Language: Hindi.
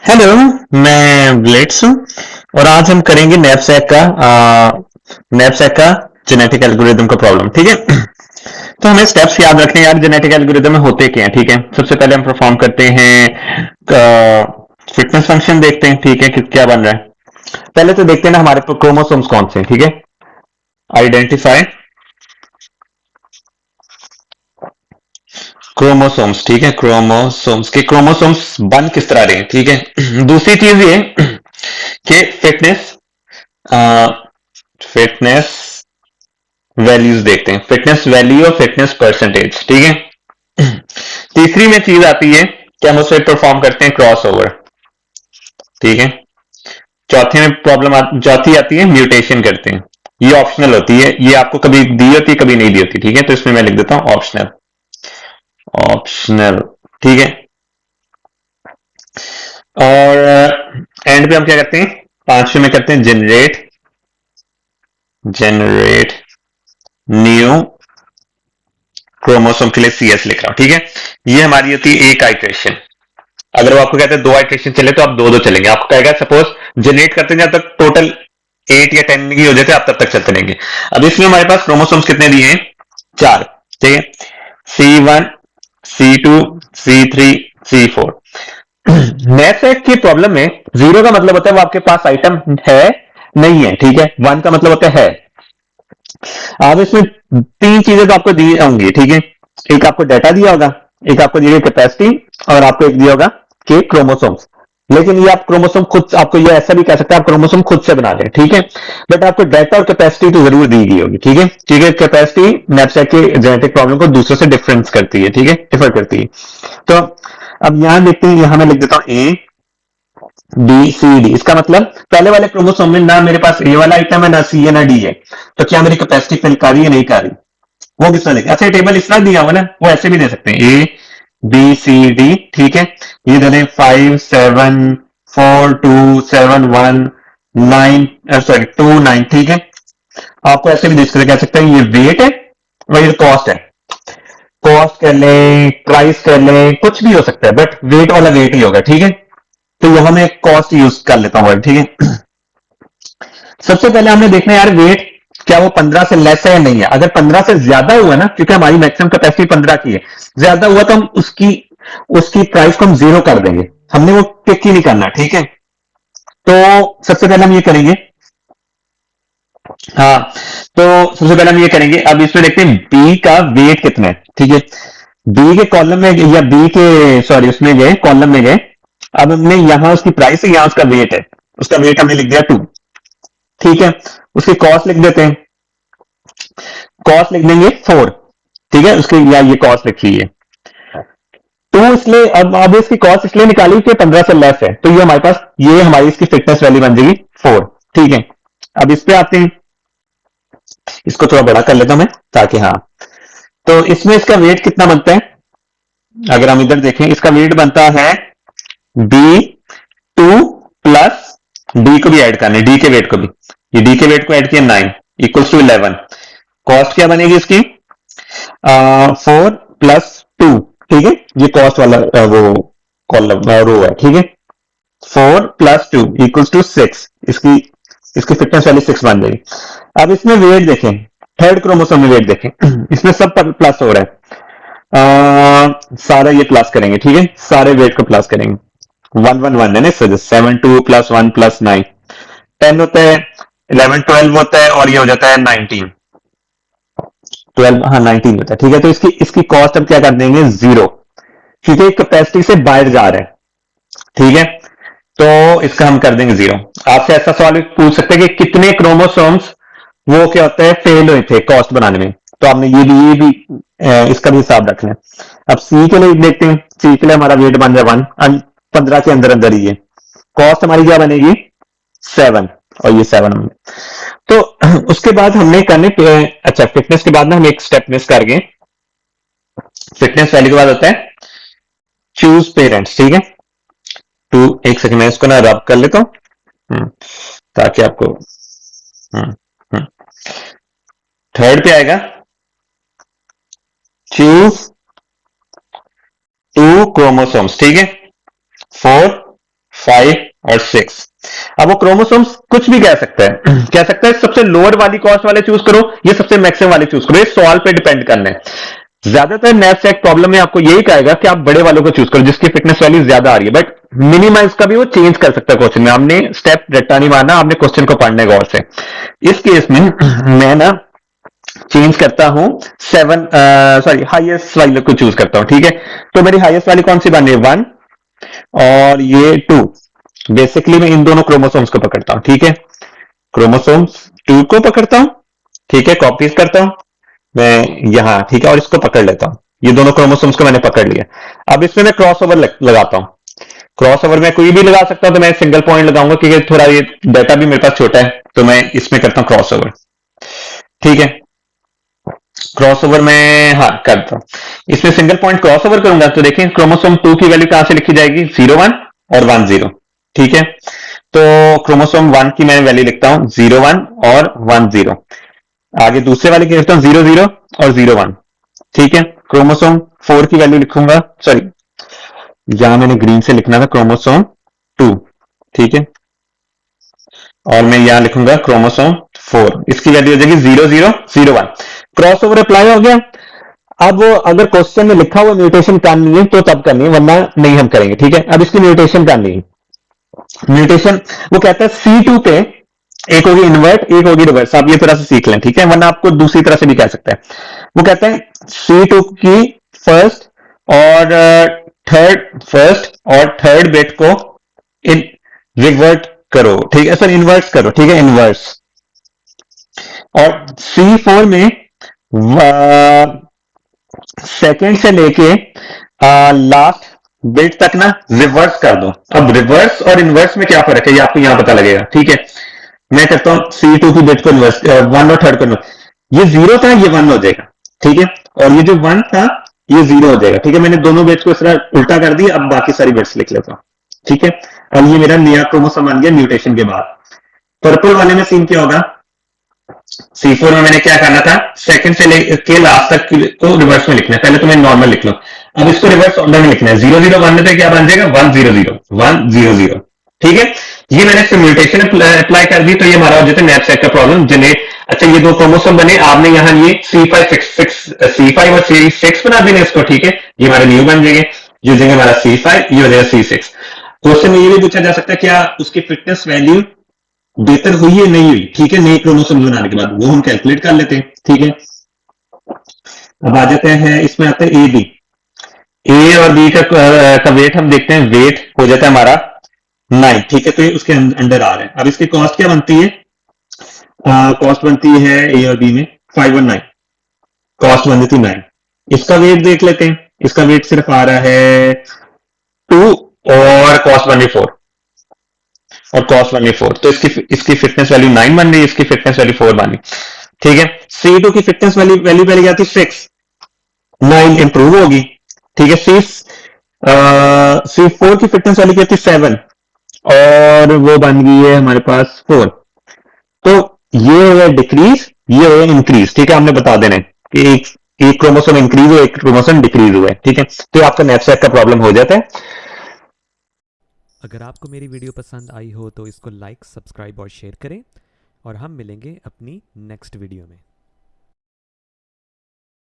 हेलो। मैं ब्लेड्स हूँ और आज हम करेंगे नैपसैक का जेनेटिक एल्गोरिदम का प्रॉब्लम। ठीक है। तो हमें स्टेप्स याद रखने हैं यार, जेनेटिक एल्गोरिदम में होते क्या है। ठीक है, सबसे पहले हम परफॉर्म करते हैं फिटनेस फंक्शन, देखते हैं ठीक है कि क्या बन रहा है। पहले तो देखते हैं ना हमारे क्रोमोसोम्स कौन से हैं। ठीक है, आइडेंटिफाई क्रोमोसोम्स। ठीक है, क्रोमोसोम्स बन किस तरह रहे हैं। ठीक है। दूसरी चीज ये कि फिटनेस वैल्यूज देखते हैं, फिटनेस वैल्यू और फिटनेस परसेंटेज। ठीक है। तीसरी में चीज आती है कि हम उसमें परफॉर्म करते हैं क्रॉस ओवर। ठीक है। चौथी आती है म्यूटेशन करते हैं। ये ऑप्शनल होती है, ये आपको कभी दी होती है कभी नहीं दी होती। ठीक है, तो इसमें मैं लिख देता हूं ऑप्शनल। ऑप्शनल। ठीक है। और एंड पे हम क्या करते हैं, पांचवें में करते हैं जनरेट न्यू क्रोमोसोम के लिए CS लिख रहा हूं। ठीक है, ये हमारी होती है एक आइट्रेशन। अगर वो आपको कहते हैं दो आइट्रेशन चले तो आप दो दो चलेंगे। आपको कहेगा सपोज जनरेट करते हैं जब तक टोटल 8 या 10 की हो जाते आप तब तक चलते रहेंगे। अब इसमें हमारे पास क्रोमोसोम्स कितने दिए हैं, 4। ठीक है, C1, C2, C3, C4। नेफेक की प्रॉब्लम में जीरो का मतलब होता है वो आपके पास आइटम है नहीं है। ठीक है, वन का मतलब होता है। अब इसमें तीन चीजें तो आपको दी होंगी। ठीक है, एक आपको डाटा दिया होगा, एक आपको दी कैपेसिटी, और आपको एक दिया होगा कि क्रोमोसोम्स। लेकिन ये आप क्रोमोसोम खुद, आपको ये ऐसा भी कह सकते हैं आप क्रोमोसोम खुद से बना लें। ठीक है, बट आपको डाटा और कैपेसिटी तो जरूर दी गई होगी। ठीक है, ठीक है, कैपेसिटी नैपसैक के जेनेटिक प्रॉब्लम को दूसरों से डिफरेंस करती है। ठीक है, डिफर करती है। तो अब यहां देखते हैं, यहां मैं लिख देता हूं ABCD। इसका मतलब पहले वाले क्रोमोसोम में ना मेरे पास ए वाला आइटम है, ना सी है, ना डी है। तो क्या मेरी कैपेसिटी फिल कर रही है, नहीं कर रही। वो किस तरह देखा, अच्छा टेबल इस तरह दिया हुआ ना, वो ऐसे भी दे सकते हैं ABCD। ठीक है, ये दे दें 5 7 4 2 7 1 9, सॉरी 2 9। ठीक है, आपको ऐसे भी देख कह सकते हैं ये वेट है और ये कॉस्ट है। कॉस्ट कर लें, प्राइस कर लें, कुछ भी हो सकता है, बट वेट वाला वेट ही होगा। ठीक है, तो यहां मैं कॉस्ट यूज कर लेता हूं। ठीक है, सबसे पहले हमने देखना है यार वेट क्या वो 15 से लेस है या नहीं है। अगर 15 से ज्यादा हुआ ना, क्योंकि हमारी मैक्सिमम कैपेसिटी 15 की है, ज्यादा हुआ तो हम उसकी उसकी प्राइस को हम जीरो कर देंगे। हमने वो टिक ही नहीं करना। ठीक है, तो सबसे पहले हम ये करेंगे। हाँ, तो सबसे पहले हम ये करेंगे, अब इसमें देखते हैं बी का वेट कितना है। ठीक है, बी के कॉलम में या बी के, सॉरी उसमें गए, कॉलम में गए। अब हमने यहां उसकी प्राइस है, यहां उसका वेट है। उसका वेट हमने लिख दिया 2। ठीक है, उसकी कॉस्ट लिख देते हैं, कॉस्ट लिख देंगे 4। ठीक है, उसके या ये कॉस्ट लिखी है तो इसलिए अब इसकी कॉस्ट इसलिए निकाली कि 15 से लेस है, तो ये हमारे पास, ये हमारी इसकी फिटनेस वैल्यू बन जाएगी 4। ठीक है, अब इस पे आते हैं, इसको थोड़ा बड़ा कर लेता हूं मैं ताकि, हाँ, तो इसमें इसका वेट कितना बनता है। अगर हम इधर देखें, इसका वेट बनता है B2 प्लस डी को भी ऐड करना है, डी के वेट को भी, ये डी के वेट को ऐड किया 9 इक्वल्स टू 11। कॉस्ट क्या बनेगी इसकी, 4 + 2। ठीक है, ये कॉस्ट वाला वो कॉलम रो है। ठीक है, 4 + 2 इक्वल्स टू 6। इसकी इसकी फिटनेस वाली 6 बन जाएगी। अब इसमें वेट देखें, थर्ड क्रोमोसोम में वेट देखें, इसमें सब प्लस हो रहा है। सारा ये प्लस करेंगे। ठीक है, सारे वेट को प्लस करेंगे। 1 1 1 है ना, 7 2 + 1 + 9 10 होता है, 11 12 होता है, और ये हो जाता है 19 12, हाँ 19 होता है। ठीक है, तो इसकी इसकी कॉस्ट अब क्या कर देंगे, 0, क्योंकि कैपेसिटी से बाहर जा रहे हैं। ठीक है, तो इसका हम कर देंगे 0। आपसे ऐसा सवाल भी पूछ सकते हैं कि कितने क्रोमोसोम्स वो क्या होता है फेल हुए थे कॉस्ट बनाने में, तो आपने ये भी इसका भी हिसाब रखना है। अब सी के लिए देखते हैं, सी के लिए हमारा वेट बन रहा है 1, 15 के अंदर अंदर ही है। कॉस्ट हमारी क्या बनेगी 7, और ये 7 हमने, तो उसके बाद हमने करने अच्छा फिटनेस के बाद ना हम एक स्टेप मिस कर गए। फिटनेस वैल्यू के बाद होता है चूज पेरेंट्स। ठीक है, टू, एक सेकंड में इसको ना रब कर लेता हूं, ताकि आपको, हम्म, हम्म। थर्ड पे आएगा चूज 2 क्रोमोसोम्स। ठीक है, 4 5 और 6। अब वो क्रोमोसोम्स कुछ भी कह सकता है कह सकता है सबसे लोअर वाली कॉस्ट वाले चूज करो, ये सबसे मैक्सिमम वाले चूज करो, ये सवाल पे डिपेंड करना है। ज्यादातर नैपसैक प्रॉब्लम में आपको यही कहेगा कि आप बड़े वालों को चूज करो जिसकी फिटनेस वैल्यू ज्यादा आ रही है, बट मिनिमाइज का भी वो चेंज कर सकता है क्वेश्चन में। आपने स्टेप रट्टा नहीं मारना, आपने क्वेश्चन को पढ़ने गौर से। इस केस में मैं ना चेंज करता हूं 7, सॉरी हाईएस्ट वाले को चूज करता हूं, ठीक है। तो मेरी हाईएस्ट वाली कौन सी बन रही है, 1 और ये 2। बेसिकली मैं इन दोनों क्रोमोसोम्स को पकड़ता हूं, ठीक है। क्रोमोसोम्स 2 को पकड़ता हूं, ठीक है, कॉपीज करता हूं मैं यहां, ठीक है, और इसको पकड़ लेता हूं। ये दोनों क्रोमोसोम्स को मैंने पकड़ लिया। अब इसमें मैं क्रॉस ओवर लगाता हूं। क्रॉस ओवर में कोई भी लगा सकता हूं, तो मैं सिंगल पॉइंट लगाऊंगा क्योंकि थोड़ा ये डाटा भी मेरे पास छोटा है, तो मैं इसमें करता हूं क्रॉस ओवर, ठीक है। क्रॉस ओवर में हाँ करता हूं, इसमें सिंगल पॉइंट क्रॉस ओवर करूंगा तो देखें क्रोमोसोम 2 की वैल्यू कहां से लिखी जाएगी, 0 1 और 1 0, ठीक है। तो क्रोमोसोम 1 की मैं वैल्यू लिखता हूं 0 1 और 1 0। आगे दूसरे वाले की लिखता हूं 0 0 और 0 1, ठीक है। क्रोमोसोम 4 की वैल्यू लिखूंगा, सॉरी यहां मैंने ग्रीन से लिखना था क्रोमोसोम 2, ठीक है, और मैं यहां लिखूंगा क्रोमोसोम 4, इसकी वैल्यू हो जाएगी 0 0 0 1। क्रॉस ओवर अप्लाई हो गया। अब अगर क्वेश्चन में लिखा हुआ म्यूटेशन करनी है तो तब करनी है, वरना नहीं हम करेंगे, ठीक है। अब इसकी म्यूटेशन करनी है। म्यूटेशन वो कहता है C2 पे एक होगी इन्वर्ट, एक होगी रिवर्स, आप ये थोड़ा सा सीख लें, ठीक है, वरना आपको दूसरी तरह से भी कह सकता है। वो कहता है C2 की फर्स्ट और थर्ड बिट को इन रिवर्ट करो, ठीक है, सर इन्वर्स करो, ठीक है, इन्वर्स। और C4 में सेकेंड से लेके लास्ट बिट तक ना रिवर्स कर दो। अब रिवर्स और इन्वर्स में क्या फर्क है ये आपको यहां पता लगेगा, ठीक है। मैं करता हूं C2 की बिट को इन्वर्स, 1 और थर्ड को, ये 0 था ये 1 हो जाएगा, ठीक है, और ये जो 1 था ये 0 हो जाएगा, ठीक है। मैंने दोनों बिट्स को इस तरह उल्टा कर दिया। अब बाकी सारी बिट्स लिख लेता हूं, ठीक है। अब ये मेरा नया क्रोमोसोम बन गया म्यूटेशन के बाद। पर्पल वाले में सीन क्या होगा, C4 में मैंने क्या करना था, सेकंड से लेके लास्ट तक को रिवर्स में लिखना है। पहले तो मैं नॉर्मल लिख लो, अब इसको रिवर्स ऑर्डर में लिखना है। 0 0 1 पे क्या बन जाएगा, 1 0 0 1 0 0, ठीक है। ये मैंने म्यूटेशन अप्लाई कर दी तो ये हमारा हो जाता है नैपसैक का प्रॉब्लम जनरेट। अच्छा ये दो क्रोमोसोम बने, आपने यहाँ ये C5 और C6 बना देना इसको, ठीक है। ये हमारे न्यू बन जाएंगे, ये हो जाएगा हमारा C5, ये हो जाएगा C6। क्वेश्चन में ये भी पूछा जा सकता है क्या उसकी फिटनेस वैल्यू बेहतर हुई है नहीं हुई, ठीक है, नए क्रोमोसोम बनाने के बाद वो हम कैलकुलेट कर लेते हैं, ठीक है। अब आ जाते हैं इसमें आते हैं ए और बी का वेट हम देखते हैं, वेट हो जाता है हमारा 9, ठीक है, तो ये उसके अंडर आ रहे हैं। अब इसकी कॉस्ट क्या बनती है, कॉस्ट बनती है ए और बी में 5 और 9, कॉस्ट बनती थी 9। इसका वेट देख लेते हैं, इसका वेट सिर्फ आ रहा है 2 और कॉस्ट बन रही 4, और कॉस्ट बन रही 4, तो इसकी फिटनेस वैल्यू 9 बन रही, इसकी फिटनेस वैल्यू 4 बन रही, ठीक है। C2 की फिटनेस वैल्यू पहले क्या थी 6, 9 इंप्रूव होगी, ठीक है। C4 की फिटनेस वैल्यू क्या थी 7, और वो बन गई है हमारे पास 4। तो ये है डिक्रीज, ये है इंक्रीज, ठीक है। हमने बता देना है कि एक क्रोमोसोम इंक्रीज हुआ, एक क्रोमोसोम डिक्रीज हुआ है, ठीक है। तो आपका नैपसैक का प्रॉब्लम हो जाता है। अगर आपको मेरी वीडियो पसंद आई हो तो इसको लाइक, सब्सक्राइब और शेयर करें, और हम मिलेंगे अपनी नेक्स्ट वीडियो में।